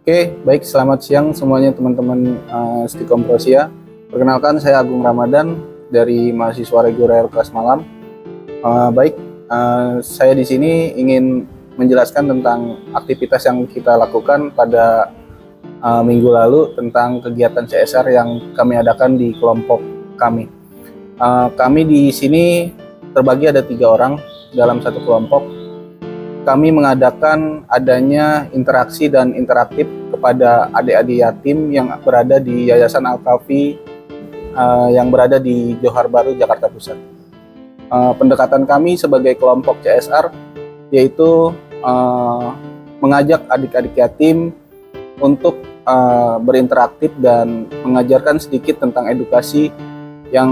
Oke, baik. Selamat siang semuanya teman-teman Stikom Prosia. Perkenalkan, saya Agung Ramadan dari mahasiswa reguler kelas malam. Saya di sini ingin menjelaskan tentang aktivitas yang kita lakukan pada minggu lalu tentang kegiatan CSR yang kami adakan di kelompok kami. Kami di sini terbagi ada 3 orang dalam satu kelompok. Kami mengadakan adanya interaksi dan interaktif kepada adik-adik yatim yang berada di Yayasan Al-Kafi yang berada di Johar Baru, Jakarta Pusat. Pendekatan kami sebagai kelompok CSR yaitu mengajak adik-adik yatim untuk berinteraktif dan mengajarkan sedikit tentang edukasi yang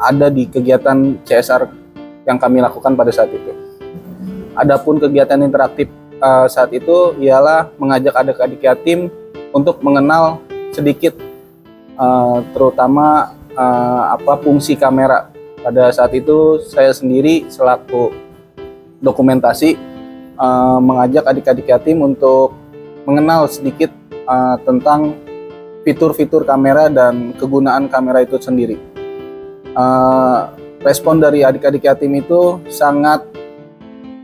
ada di kegiatan CSR yang kami lakukan pada saat itu. Adapun kegiatan interaktif saat itu ialah mengajak adik-adik yatim untuk mengenal sedikit terutama fungsi kamera. Pada saat itu saya sendiri selaku dokumentasi mengajak adik-adik yatim untuk mengenal sedikit tentang fitur-fitur kamera dan kegunaan kamera itu sendiri. Respon dari adik-adik yatim itu sangat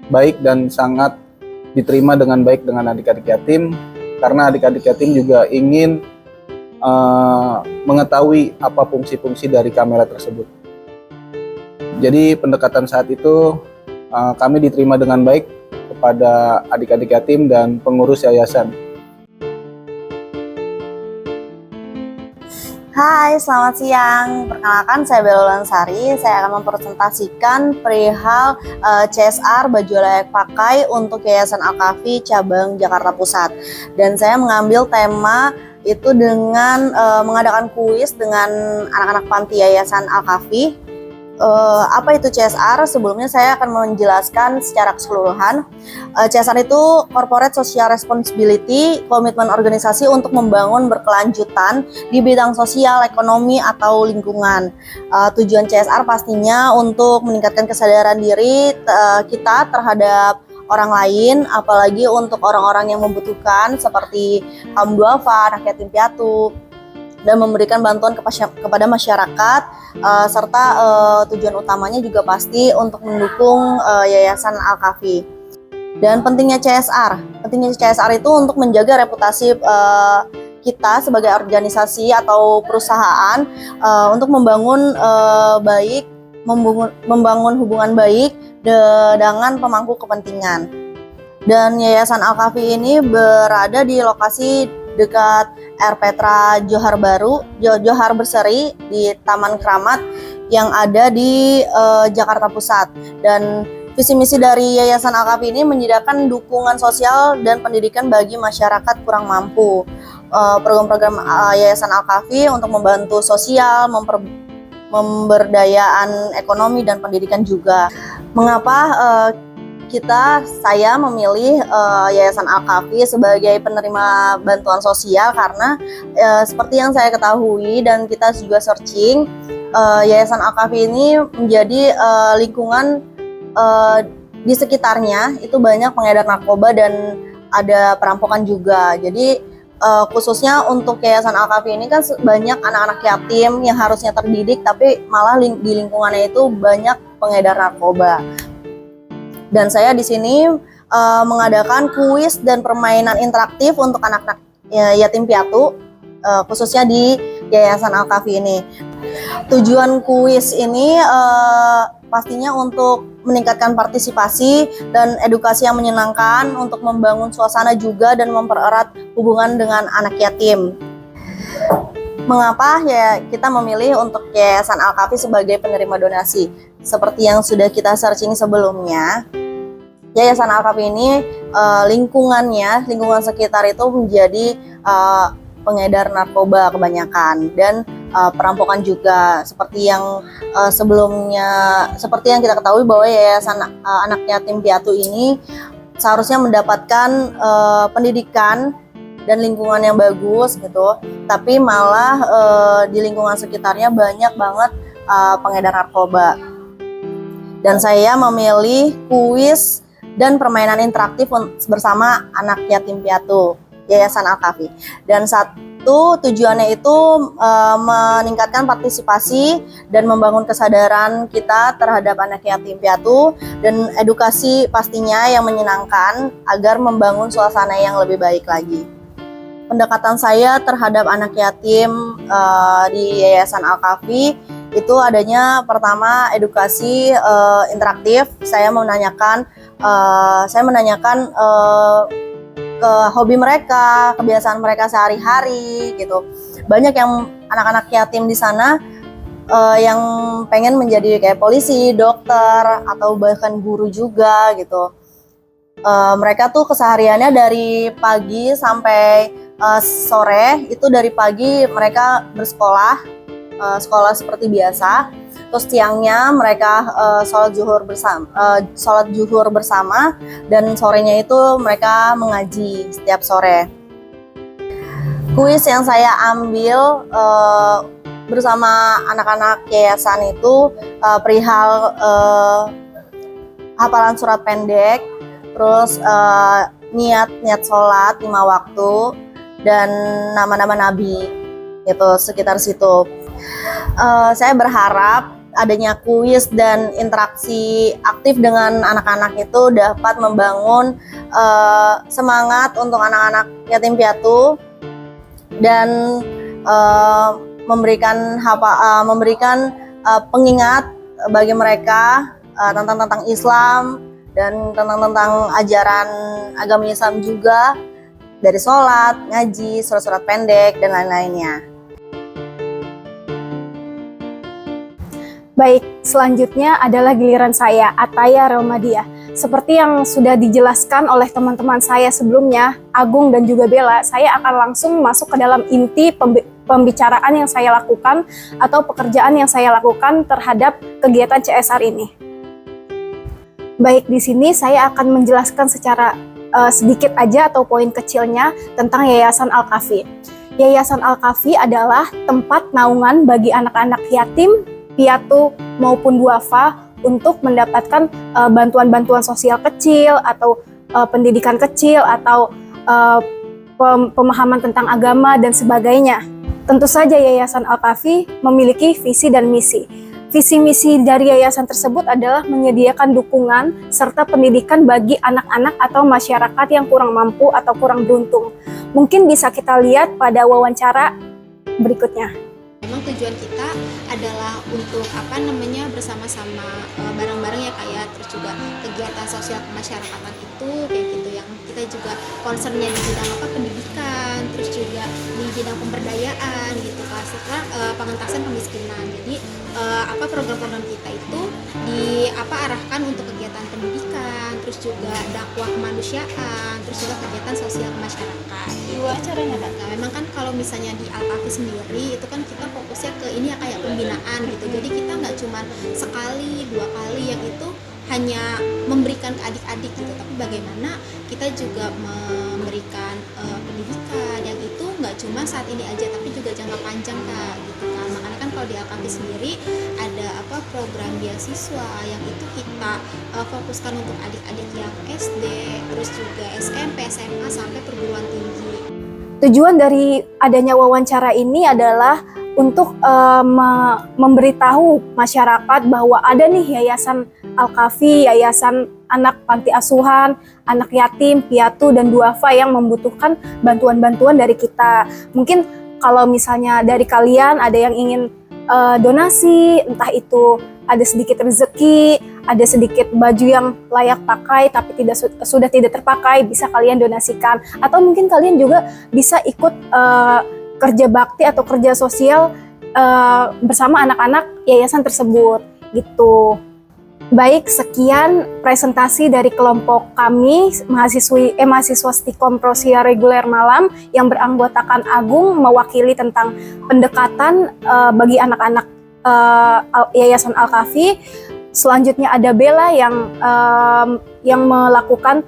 baik dan sangat diterima dengan baik dengan adik-adik yatim, karena adik-adik yatim juga ingin mengetahui apa fungsi-fungsi dari kamera tersebut. Jadi pendekatan saat itu kami diterima dengan baik kepada adik-adik yatim dan pengurus yayasan. Hai, selamat siang. Perkenalkan, saya Bella Lansari. Saya akan mempresentasikan perihal CSR baju layak pakai untuk Yayasan Al-Kafi cabang Jakarta Pusat. Dan saya mengambil tema itu dengan mengadakan kuis dengan anak-anak panti Yayasan Al-Kafi. Apa itu CSR? Sebelumnya saya akan menjelaskan secara keseluruhan. CSR itu Corporate Social Responsibility, komitmen organisasi untuk membangun berkelanjutan di bidang sosial, ekonomi, atau lingkungan. Tujuan CSR pastinya untuk meningkatkan kesadaran diri kita terhadap orang lain, apalagi untuk orang-orang yang membutuhkan seperti kaum duafa, anak yatim piatu, dan memberikan bantuan kepada masyarakat, serta tujuan utamanya juga pasti untuk mendukung Yayasan Al-Kafi. Dan pentingnya CSR itu untuk menjaga reputasi kita sebagai organisasi atau perusahaan, untuk membangun membangun hubungan baik dengan pemangku kepentingan. Dan Yayasan Al-Kafi ini berada di lokasi dekat Air Petra Johar Baru, Johar Berseri di Taman Keramat yang ada di Jakarta Pusat. Dan visi misi dari Yayasan Al-Kafi ini menyediakan dukungan sosial dan pendidikan bagi masyarakat kurang mampu. Program-program Yayasan Al-Kafi untuk membantu sosial, pemberdayaan ekonomi dan pendidikan juga. Mengapa saya memilih Yayasan Al-Kafi sebagai penerima bantuan sosial? Karena seperti yang saya ketahui dan kita juga searching, Yayasan Al-Kafi ini menjadi lingkungan di sekitarnya itu banyak pengedar narkoba dan ada perampokan juga. Jadi khususnya untuk Yayasan Al-Kafi ini kan banyak anak-anak yatim yang harusnya terdidik, tapi malah di lingkungannya itu banyak pengedar narkoba. Dan saya di sini mengadakan kuis dan permainan interaktif untuk anak-anak yatim piatu, khususnya di Yayasan Al-Kafi ini. Tujuan kuis ini pastinya untuk meningkatkan partisipasi dan edukasi yang menyenangkan, untuk membangun suasana juga dan mempererat hubungan dengan anak yatim. Mengapa ya kita memilih untuk Yayasan Al-Kafi sebagai penerima donasi? Seperti yang sudah kita searching sebelumnya, Yayasan Al-Kafi ini lingkungan sekitar itu menjadi pengedar narkoba kebanyakan dan perampokan juga, seperti yang seperti yang kita ketahui bahwa Yayasan Anak Yatim Piatu ini seharusnya mendapatkan pendidikan dan lingkungan yang bagus gitu, tapi malah di lingkungan sekitarnya banyak banget pengedar narkoba. Dan saya memilih kuis dan permainan interaktif bersama anak yatim piatu. Yayasan Al-Kafi. Dan satu tujuannya itu meningkatkan partisipasi dan membangun kesadaran kita terhadap anak yatim piatu dan edukasi pastinya yang menyenangkan agar membangun suasana yang lebih baik lagi. Pendekatan saya terhadap anak yatim di Yayasan Al-Kafi itu adanya pertama edukasi interaktif. Saya menanyakan ke hobi mereka, kebiasaan mereka sehari-hari gitu. Banyak yang anak-anak yatim di sana yang pengen menjadi kayak polisi, dokter, atau bahkan guru juga gitu. Mereka tuh kesehariannya dari pagi sampai sore. Itu dari pagi mereka bersekolah, sekolah seperti biasa. Terus siangnya mereka sholat zuhur bersama, dan sorenya itu mereka mengaji setiap sore. Kuis yang saya ambil bersama anak-anak yayasan itu perihal hafalan surat pendek, terus niat sholat 5 waktu, dan nama-nama nabi, itu sekitar situ. Saya berharap adanya kuis dan interaksi aktif dengan anak-anak itu dapat membangun semangat untuk anak-anak yatim piatu dan memberikan pengingat bagi mereka tentang Islam dan tentang ajaran agama Islam juga, dari sholat, ngaji, surat-surat pendek, dan lain-lainnya. Baik, selanjutnya adalah giliran saya, Ataya Raumadia. Seperti yang sudah dijelaskan oleh teman-teman saya sebelumnya, Agung dan juga Bella, saya akan langsung masuk ke dalam inti pembicaraan yang saya lakukan atau pekerjaan yang saya lakukan terhadap kegiatan CSR ini. Baik, di sini saya akan menjelaskan secara sedikit aja atau poin kecilnya tentang Yayasan Al-Kafi. Yayasan Al-Kafi adalah tempat naungan bagi anak-anak yatim, piatu maupun duafa untuk mendapatkan bantuan-bantuan sosial kecil atau pendidikan kecil atau pemahaman tentang agama dan sebagainya. Tentu saja Yayasan Al-Kafi memiliki visi dan misi. Visi misi dari yayasan tersebut adalah menyediakan dukungan serta pendidikan bagi anak-anak atau masyarakat yang kurang mampu atau kurang beruntung. Mungkin bisa kita lihat pada wawancara berikutnya. Memang tujuan kita adalah untuk bersama-sama bareng-bareng ya kayak, terus juga kegiatan sosial kemasyarakatan itu kayak gitu, yang kita juga concernnya di bidang pendidikan, terus juga di bidang pemberdayaan gitu kan, serta pengentasan kemiskinan. Jadi program-program kita itu arahkan untuk kegiatan pendidikan, terus juga dakwah kemanusiaan, terus juga kegiatan sosial masyarakat. Dua caranya kan? Nah, memang kan kalau misalnya di Al-Kafi sendiri itu kan kita fokusnya ke ini ya kayak pembinaan gitu. Jadi kita nggak cuma sekali, 2 kali yang itu hanya memberikan ke adik-adik gitu, tapi bagaimana kita juga memberikan pendidikan yang itu nggak cuma saat ini aja, tapi juga jangka panjang Kak gitu kan. Makanya kan kalau di Al-Kafi sendiri ada program beasiswa yang itu kita fokuskan untuk adik-adik yang SD, terus juga SMP, SMA sampai perguruan tinggi. Tujuan dari adanya wawancara ini adalah untuk memberitahu masyarakat bahwa ada nih Yayasan Al-Kafi, yayasan anak panti asuhan, anak yatim, piatu, dan duafa yang membutuhkan bantuan-bantuan dari kita. Mungkin kalau misalnya dari kalian ada yang ingin donasi, entah itu ada sedikit rezeki, ada sedikit baju yang layak pakai tapi sudah tidak terpakai, bisa kalian donasikan. Atau mungkin kalian juga bisa ikut kerja bakti atau kerja sosial bersama anak-anak yayasan tersebut gitu. Baik, sekian presentasi dari kelompok kami mahasiswa Stikom Prosia Reguler Malam yang beranggotakan Agung mewakili tentang pendekatan bagi anak-anak Yayasan Al-Kafi. Selanjutnya ada Bella yang melakukan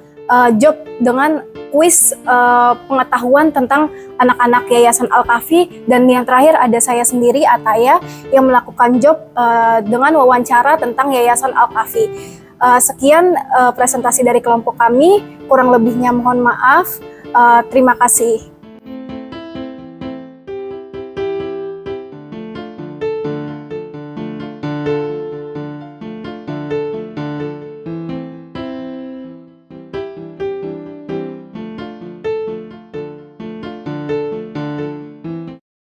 job dengan kuis pengetahuan tentang anak-anak Yayasan Al-Kafi, dan yang terakhir ada saya sendiri, Ataya, yang melakukan job dengan wawancara tentang Yayasan Al-Kafi. Sekian presentasi dari kelompok kami, kurang lebihnya mohon maaf. Terima kasih.